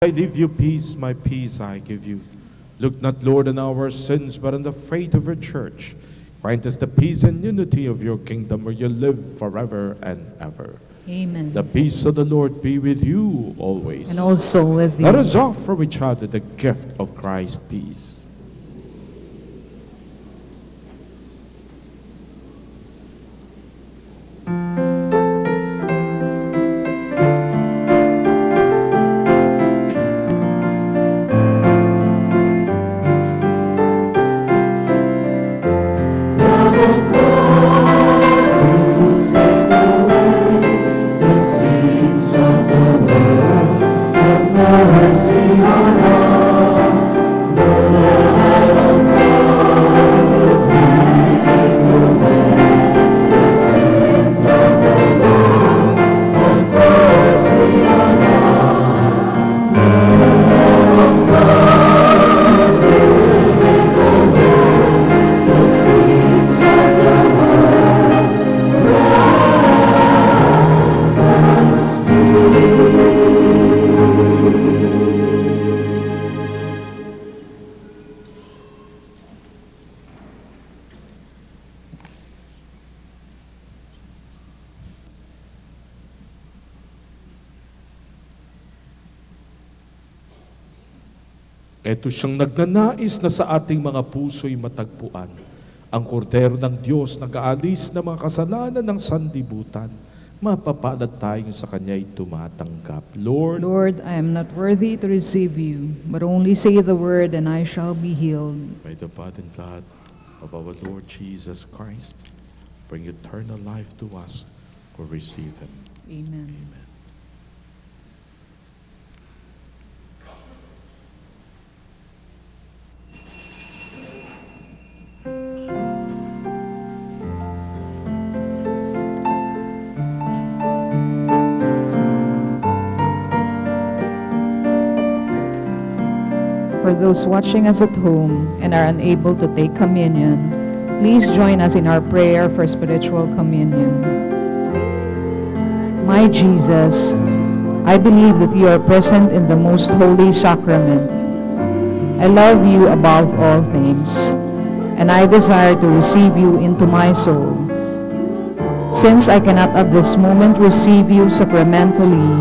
I leave you peace, my peace I give you. Look not, Lord, on our sins, but on the faith of your church. Grant us the peace and unity of your kingdom, where you live forever and ever. Amen. The peace of the Lord be with you always. And also with you. Let us offer each other the gift of Christ's peace. Ito siyang nagnanais na sa ating mga puso'y matagpuan. Ang kordero ng Diyos nag-aalis ng mga kasalanan ng sanlibutan. Mapapalad tayong sa Kanya'y tumatanggap. Lord, I am not worthy to receive you, but only say the word and I shall be healed. may the body and blood of our Lord Jesus Christ bring eternal life to us who receive Him. Amen. Amen. For those watching us at home and are unable to take communion, please join us in our prayer for spiritual communion. My Jesus, I believe that you are present in the most holy sacrament. I love you above all things, and I desire to receive you into my soul. Since I cannot at this moment receive you sacramentally,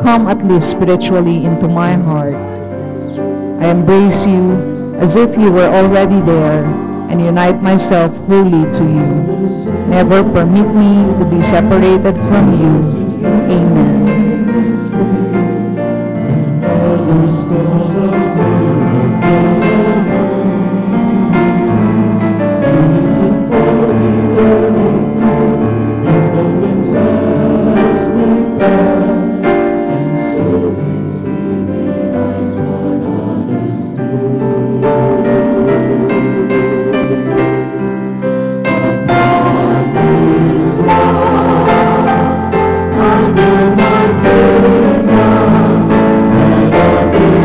come at least spiritually into my heart. I embrace you as if you were already there and unite myself wholly to you. Never permit me to be separated from you. Amen. Under my kingdom, and of His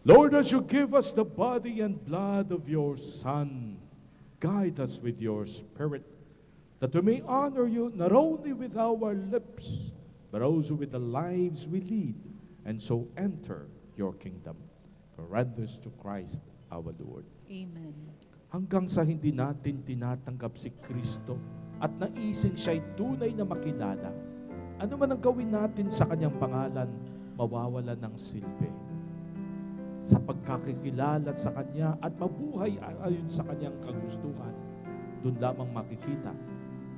Lord, as you give us the body and blood of your Son, guide us with your Spirit, that we may honor you not only with our lips, but also with the lives we lead, and so enter your kingdom. Grant this to Christ our Lord. Amen. Hanggang sa hindi natin tinatanggap si Kristo at naising siya'y tunay na makilala, ano man ang gawin natin sa kanyang pangalan, mawawala ng silbi. Sa pagkakikilala sa Kanya at mabuhay ayon sa Kanyang kagustuhan, doon lamang makikita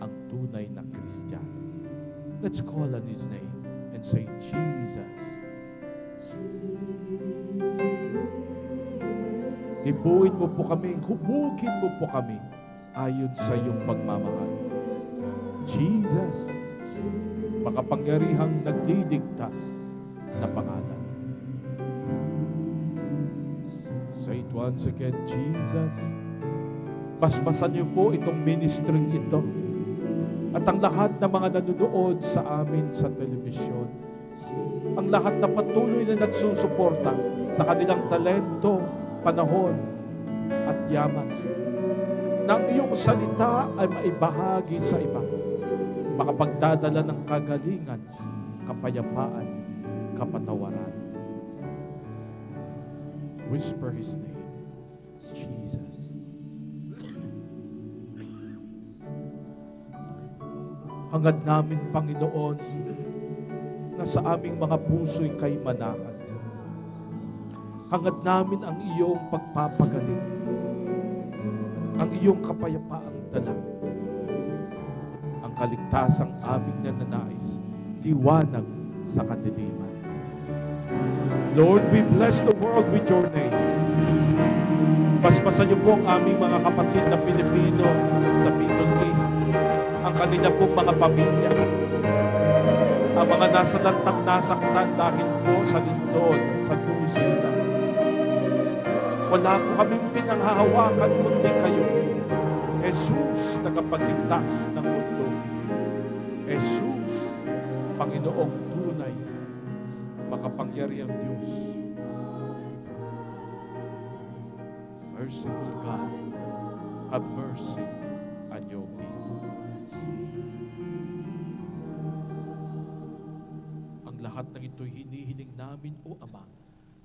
ang tunay na Kristiyano. Let's call on His name and say, Jesus. Ibuin mo po kami, hubugin mo po kami ayon sa iyong pagmamahal. Jesus, makapangyarihang nagliligtas na pangalan. Say it once again, Jesus. Basbasan niyo po itong ministering ito at ang lahat ng mga nanonood sa amin sa telebisyon. Ang lahat na patuloy na nagsusuporta sa kanilang talento, panahon at yaman. Nang iyong salita ay maibahagi sa iba, makapagdadala ng kagalingan, kapayapaan, kapatawaran. Whisper His name, Jesus. Hangad namin, Panginoon, na sa aming mga puso'y kay manahan. Hangad namin ang iyong pagpapagaling, ang iyong kapayapaang dala, ang kaligtasang aming nananais, liwanag sa kadiliman. Lord, we bless the world with your name. Basbasan niyo po ang aming mga kapatid na Pilipino sa Middle East, ang kanila pong mga pamilya, ang mga nasalantat nasaktan dahil po sa lindol, sa New Zealand. Wala po kaming pinanghahawakan kundi kayo. Jesus, tagapagligtas ng mundo. Jesus, Panginoong tunay, makapangyarihang Diyos. Merciful God, have mercy on your people. Ang lahat ng ito'y hinihiling namin, O Ama,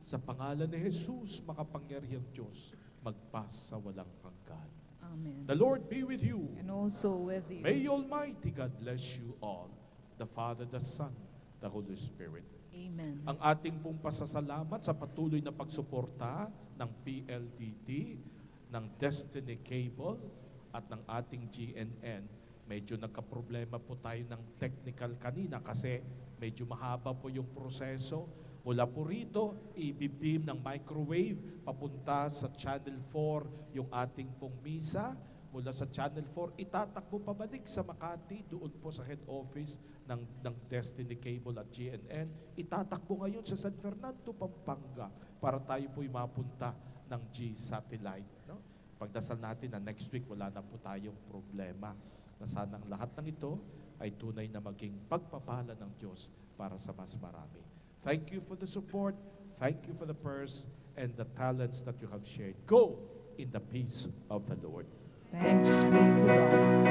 sa pangalan ni Jesus, makapangyarihang Diyos, magpas sa walang hanggan. Amen. The Lord be with you. And also with you. May Almighty God bless you all, the Father, the Son, the Holy Spirit. Amen. Ang ating pong pasasalamat sa patuloy na pagsuporta ng PLDT, ng Destiny Cable, at ng ating GNN. Medyo nagkaproblema po tayo ng technical kanina kasi medyo mahaba po yung proseso. Mula po rito, i-beam ng microwave papunta sa Channel 4 yung ating pong misa. Mula sa Channel 4, itatakbo pabalik sa Makati, doon po sa head office ng Destiny Cable at GNN. Itatakbo ngayon sa San Fernando, Pampanga, para tayo po'y mapunta ng G-Satellite. No? Pagdasal natin na next week, wala na po tayong problema. Na sana ang lahat ng ito ay tunay na maging pagpapala ng Diyos para sa mas marami. Thank you for the support. Thank you for the prayers and the talents that you have shared. Go in the peace of the Lord. Thanks be to God.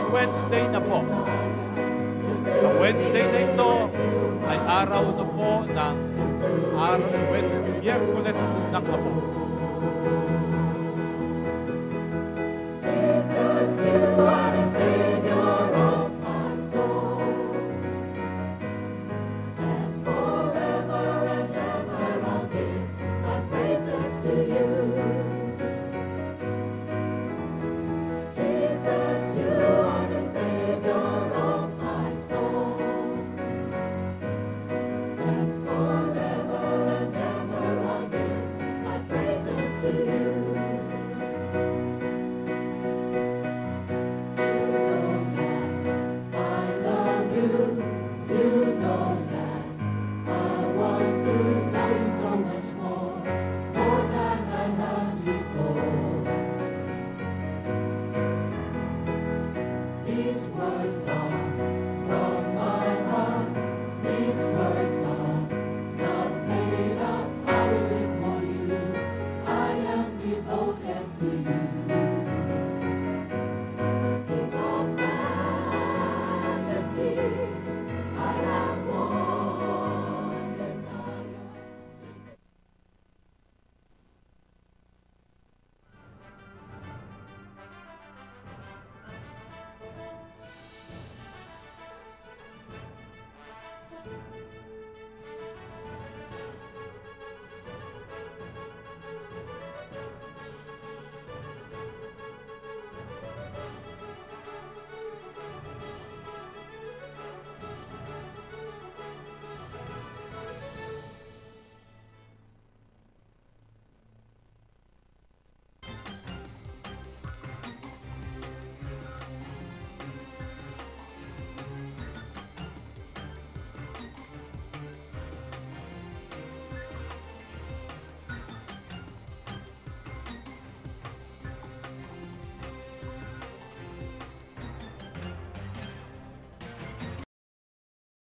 Wednesday na po. Sa Wednesday na ito ay araw po ng Miyerkules ng Abo.